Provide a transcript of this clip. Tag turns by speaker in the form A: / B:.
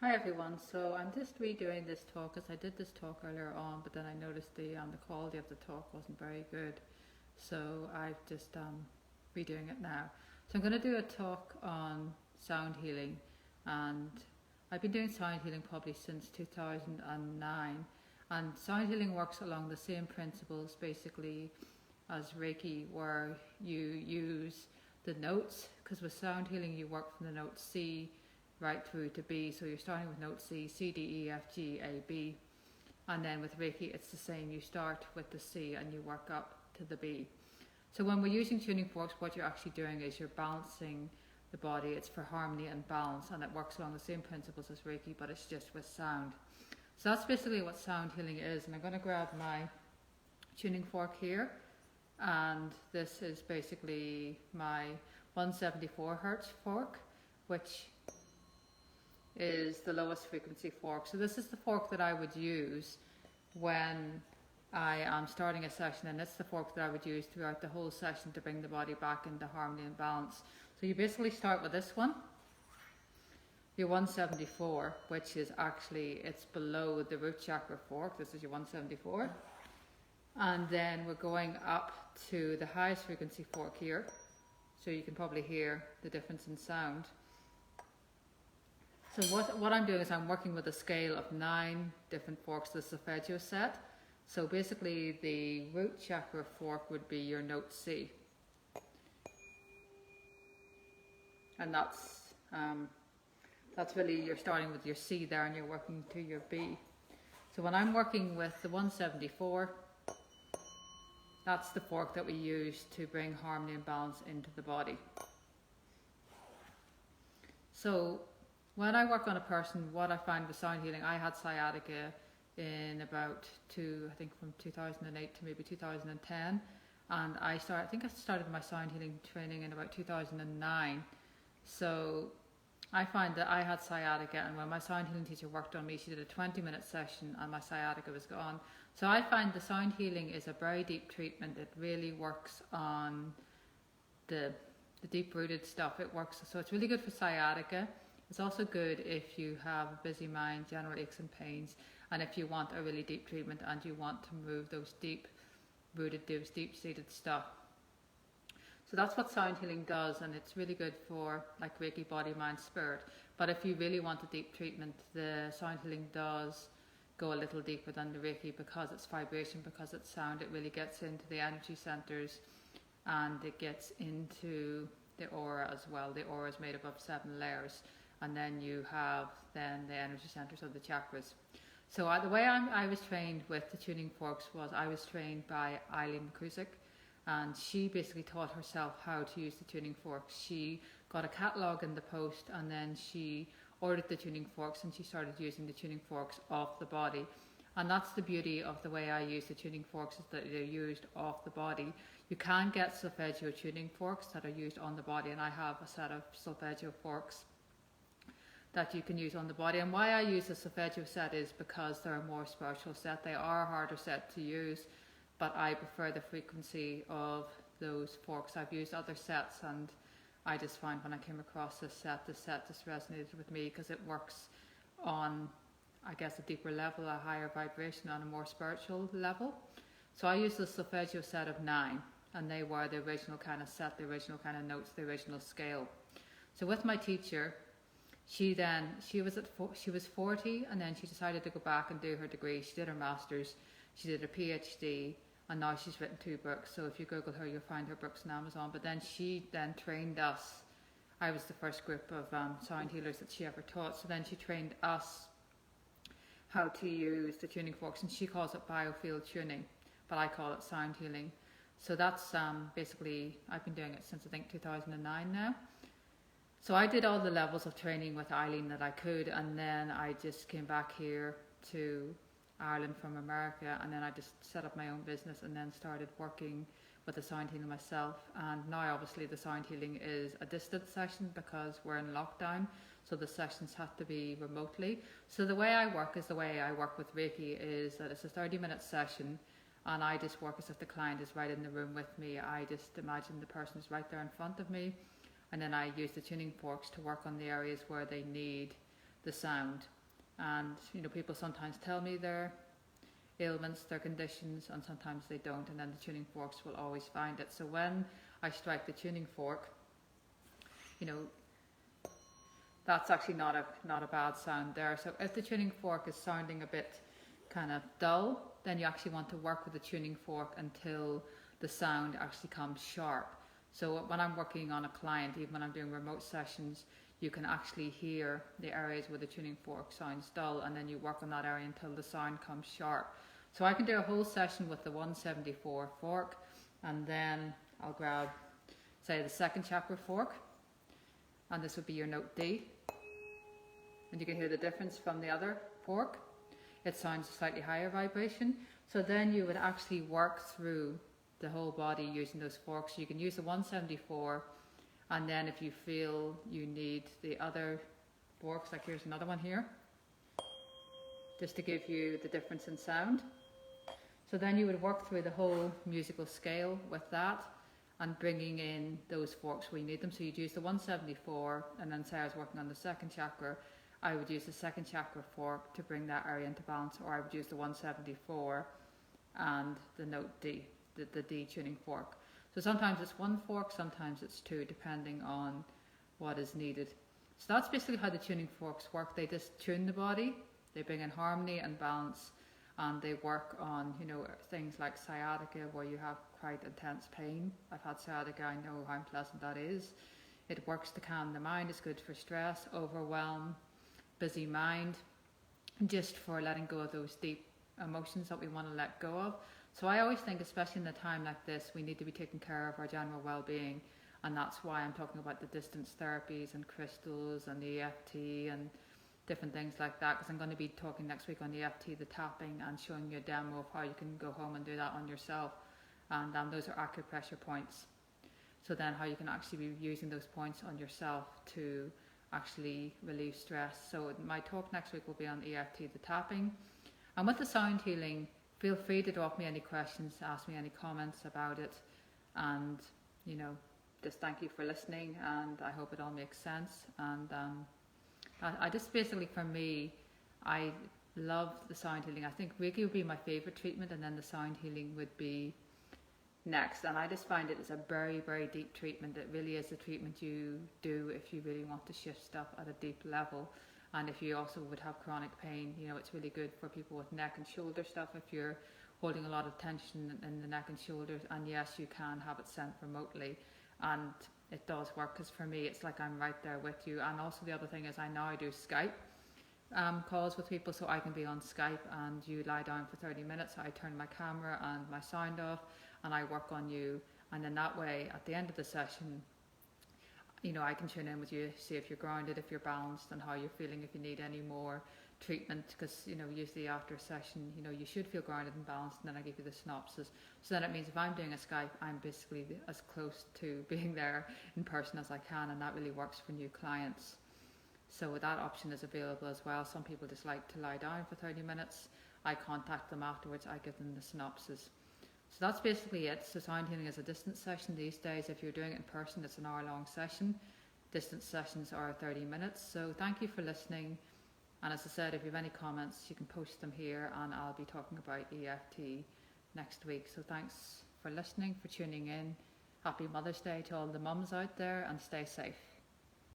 A: Hi everyone, so I'm just redoing this talk as I did this talk earlier on, but then I noticed the quality of the talk wasn't very good, so I've just redoing it now. So I'm going to do a talk on sound healing, and I've been doing sound healing probably since 2009, and sound healing works along the same principles basically as Reiki, where you use the notes, because with sound healing you work from the note C right through to B. So you're starting with note C, C, D, E, F, G, A, B. And then with Reiki, it's the same. You start with the C and you work up to the B. So when we're using tuning forks, what you're actually doing is you're balancing the body. It's for harmony and balance, and it works along the same principles as Reiki, but it's just with sound. So that's basically what sound healing is. And I'm going to grab my tuning fork here. And this is basically my 174 hertz fork, which is the lowest frequency fork. So this is the fork that I would use when I am starting a session, and it's the fork that I would use throughout the whole session to bring the body back into harmony and balance. So you basically start with this one, your 174, which is actually, it's below the root chakra fork. This is your 174. And then we're going up to the highest frequency fork here. So you can probably hear the difference in sound. So what I'm doing is I'm working with a scale of 9 different forks, the solfeggio set. So basically the root chakra fork would be your note C. And that's really, you're starting with your C there and you're working to your B. So when I'm working with the 174, that's the fork that we use to bring harmony and balance into the body. So when I work on a person, what I find with sound healing, I had sciatica in about I think from 2008 to maybe 2010. And I think I started my sound healing training in about 2009. So I find that I had sciatica, and when my sound healing teacher worked on me, she did a 20-minute session and my sciatica was gone. So I find the sound healing is a very deep treatment. It really works on the deep-rooted stuff. It works, so it's really good for sciatica. It's also good if you have a busy mind, general aches and pains, and if you want a really deep treatment and you want to move those deep-rooted, those deep-seated stuff. So that's what sound healing does, and it's really good for like Reiki, body, mind, spirit. But if you really want a deep treatment, the sound healing does go a little deeper than the Reiki, because it's vibration, because it's sound. It really gets into the energy centers, and it gets into the aura as well. The aura is made up of 7 layers. And then you have the energy centers of the chakras. So the way I was trained with the tuning forks was I was trained by Eileen McCusick, and she basically taught herself how to use the tuning forks. She got a catalogue in the post, and then she ordered the tuning forks, and she started using the tuning forks off the body. And that's the beauty of the way I use the tuning forks, is that they're used off the body. You can get solfeggio tuning forks that are used on the body, and I have a set of solfeggio forks that you can use on the body. And why I use the solfeggio set is because they're a more spiritual set. They are a harder set to use, but I prefer the frequency of those forks. I've used other sets, and I just find when I came across this set just resonated with me, because it works on, I guess, a deeper level, a higher vibration, on a more spiritual level. So I use the solfeggio set of 9, and they were the original kind of set, the original kind of notes, the original scale. So with my teacher, she was 40, and then she decided to go back and do her degree. She did her master's, she did her PhD, and now she's written 2 books. So if you Google her, you'll find her books on Amazon. But then she trained us. I was the first group of sound healers that she ever taught. So then she trained us how to use the tuning forks, and she calls it biofield tuning, but I call it sound healing. So that's basically, I've been doing it since I think 2009 now. So I did all the levels of training with Eileen that I could, and then I just came back here to Ireland from America, and then I just set up my own business and then started working with the sound healing myself. And now obviously the sound healing is a distant session because we're in lockdown, so the sessions have to be remotely. So the way I work is the way I work with Reiki, is that it's a 30-minute session, and I just work as if the client is right in the room with me. I just imagine the person is right there in front of me, and then I use the tuning forks to work on the areas where they need the sound. And people sometimes tell me their ailments, their conditions, and sometimes they don't, and then the tuning forks will always find it. So when I strike the tuning fork, that's actually not a bad sound there. So if the tuning fork is sounding a bit kind of dull, then you actually want to work with the tuning fork until the sound actually comes sharp. So when I'm working on a client, even when I'm doing remote sessions, you can actually hear the areas where the tuning fork sounds dull, and then you work on that area until the sound comes sharp. So I can do a whole session with the 174 fork, and then I'll grab, say, the second chakra fork, and this would be your note D. And you can hear the difference from the other fork. It sounds a slightly higher vibration. So then you would actually work through the whole body using those forks. You can use the 174, and then if you feel you need the other forks, like here's another one here, just to give you the difference in sound. So then you would work through the whole musical scale with that, and bringing in those forks where you need them. So you'd use the 174, and then say I was working on the second chakra, I would use the second chakra fork to bring that area into balance, or I would use the 174 and the note D, the D tuning fork. So sometimes it's one fork, sometimes it's two, depending on what is needed. So that's basically how the tuning forks work. They just tune the body, they bring in harmony and balance, and they work on, things like sciatica, where you have quite intense pain. I've had sciatica, I know how unpleasant that is. It works to calm the mind, it's good for stress, overwhelm, busy mind, just for letting go of those deep emotions that we want to let go of. So I always think, especially in a time like this, we need to be taking care of our general well-being, and that's why I'm talking about the distance therapies and crystals and the EFT and different things like that, because I'm going to be talking next week on the EFT, the tapping, and showing you a demo of how you can go home and do that on yourself. And those are acupressure points. So then how you can actually be using those points on yourself to actually relieve stress. So my talk next week will be on EFT, the tapping. And with the sound healing, feel free to drop me any questions, ask me any comments about it. And, just thank you for listening, and I hope it all makes sense. And I just basically, for me, I love the sound healing. I think Reiki would be my favorite treatment, and then the sound healing would be next. And I just find it is a very, very deep treatment. It really is the treatment you do if you really want to shift stuff at a deep level. And if you also would have chronic pain, it's really good for people with neck and shoulder stuff if you're holding a lot of tension in the neck and shoulders. And yes, you can have it sent remotely, and it does work, because for me it's like I'm right there with you. And also the other thing is, I now do Skype calls with people, so I can be on Skype and you lie down for 30 minutes, I turn my camera and my sound off, and I work on you. And then that way, at the end of the session, I can tune in with you, see if you're grounded, if you're balanced, and how you're feeling, if you need any more treatment. Because, usually after a session, you should feel grounded and balanced, and then I give you the synopsis. So then it means if I'm doing a Skype, I'm basically as close to being there in person as I can, and that really works for new clients. So that option is available as well. Some people just like to lie down for 30 minutes. I contact them afterwards, I give them the synopsis. So that's basically it. So sound healing is a distance session these days. If you're doing it in person, it's an hour-long session. Distance sessions are 30 minutes. So thank you for listening. And as I said, if you have any comments, you can post them here, and I'll be talking about EFT next week. So thanks for listening, for tuning in. Happy Mother's Day to all the mums out there, and stay safe.